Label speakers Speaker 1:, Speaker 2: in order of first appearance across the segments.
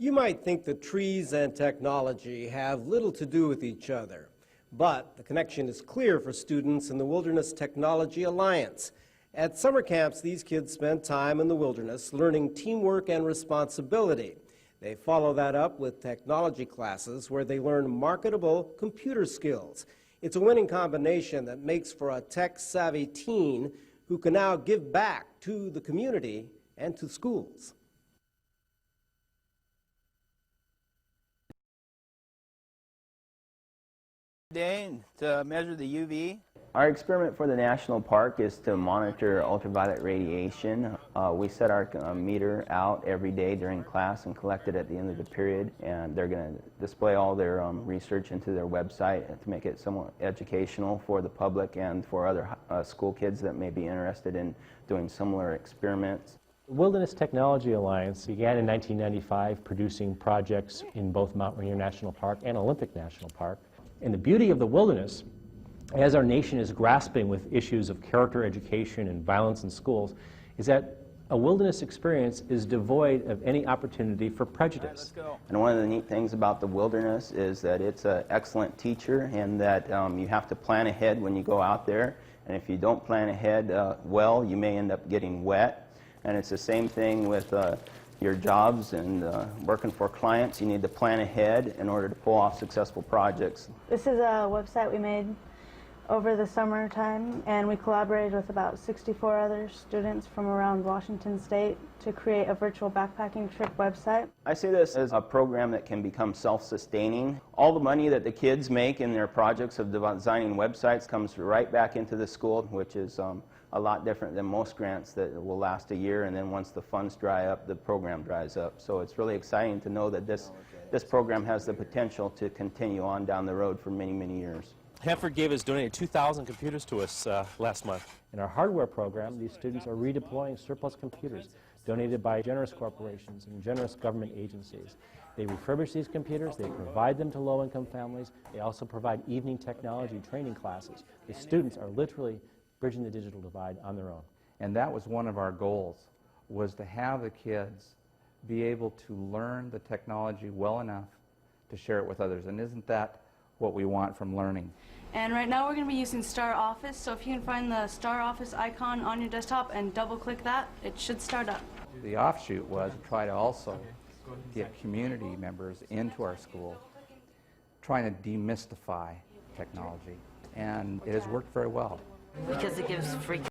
Speaker 1: You might think that trees and technology have little to do with each other, but the connection is clear for students in the Wilderness Technology Alliance. At summer camps, these kids spend time in the wilderness learning teamwork and responsibility. They follow that up with technology classes where they learn marketable computer skills. It's a winning combination that makes for a tech-savvy teen who can now give back to the community and to schools.
Speaker 2: Today to measure the UV.
Speaker 3: Our experiment for the national park is to monitor ultraviolet radiation. We set our meter out every day during class and collect it at the end of the period, and they're going to display all their research into their website to make it somewhat educational for the public and for other school kids that may be interested in doing similar experiments.
Speaker 4: The Wilderness Technology Alliance began in 1995 producing projects in both Mount Rainier National Park and Olympic National Park. And the beauty of the wilderness, as our nation is grasping with issues of character education and violence in schools, is that a wilderness experience is devoid of any opportunity for prejudice.
Speaker 3: And one of the neat things about the wilderness is that it's an excellent teacher, and that you have to plan ahead when you go out there. And if you don't plan ahead well, you may end up getting wet. And it's the same thing with your jobs and working for clients. You need to plan ahead in order to pull off successful projects.
Speaker 5: This is a website we made over the summertime, and we collaborated with about 64 other students from around Washington State to create a virtual backpacking trip website.
Speaker 3: I see this as a program that can become self-sustaining. All the money that the kids make in their projects of designing websites comes right back into the school, which is a lot different than most grants that will last a year, and then once the funds dry up, the program dries up. So it's really exciting to know that this program has the potential to continue on down the road for many, many years.
Speaker 6: Hanford gave us donated 2,000 computers to us last month.
Speaker 4: In our hardware program, these students are redeploying surplus computers donated by generous corporations and generous government agencies. They refurbish these computers, they provide them to low-income families, they also provide evening technology training classes. The students are literally bridging the digital divide on their own.
Speaker 7: And that was one of our goals, was to have the kids be able to learn the technology well enough to share it with others. And isn't that what we want from learning?
Speaker 8: And right now we're going to be using Star Office, so if you can find the Star Office icon on your desktop and double-click that, it should start up.
Speaker 7: The offshoot was to try to also get community members into our school, trying to demystify technology. And it has worked very well.
Speaker 9: Because it gives free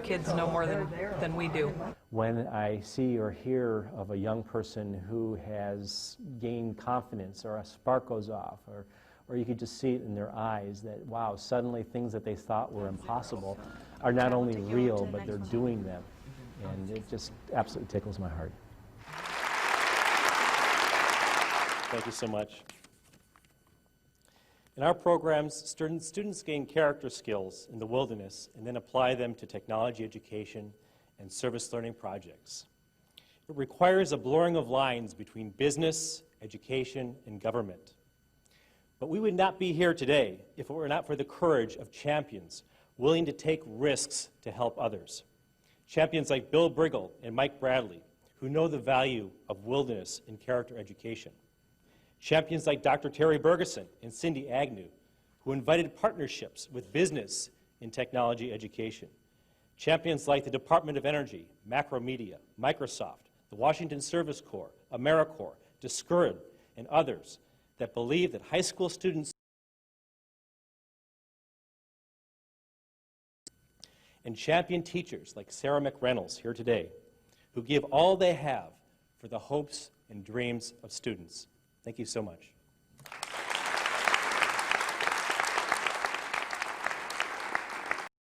Speaker 10: kids know more than we do.
Speaker 4: When I see or hear of a young person who has gained confidence, or a spark goes off, or you could just see it in their eyes that, wow, suddenly things that they thought were impossible are not only real, but they're doing them. And it just absolutely tickles my heart.
Speaker 6: Thank you so much. In our programs, students gain character skills in the wilderness and then apply them to technology education and service learning projects. It requires a blurring of lines between business, education, and government. But we would not be here today if it were not for the courage of champions willing to take risks to help others. Champions like Bill Briggle and Mike Bradley, who know the value of wilderness in character education. Champions like Dr. Terry Bergeson and Cindy Agnew, who invited partnerships with business in technology education. Champions like the Department of Energy, Macromedia, Microsoft, the Washington Service Corps, AmeriCorps, Discouraged, and others that believe that high school students and champion teachers like Sarah McReynolds here today, who give all they have for the hopes and dreams of students. Thank you so much.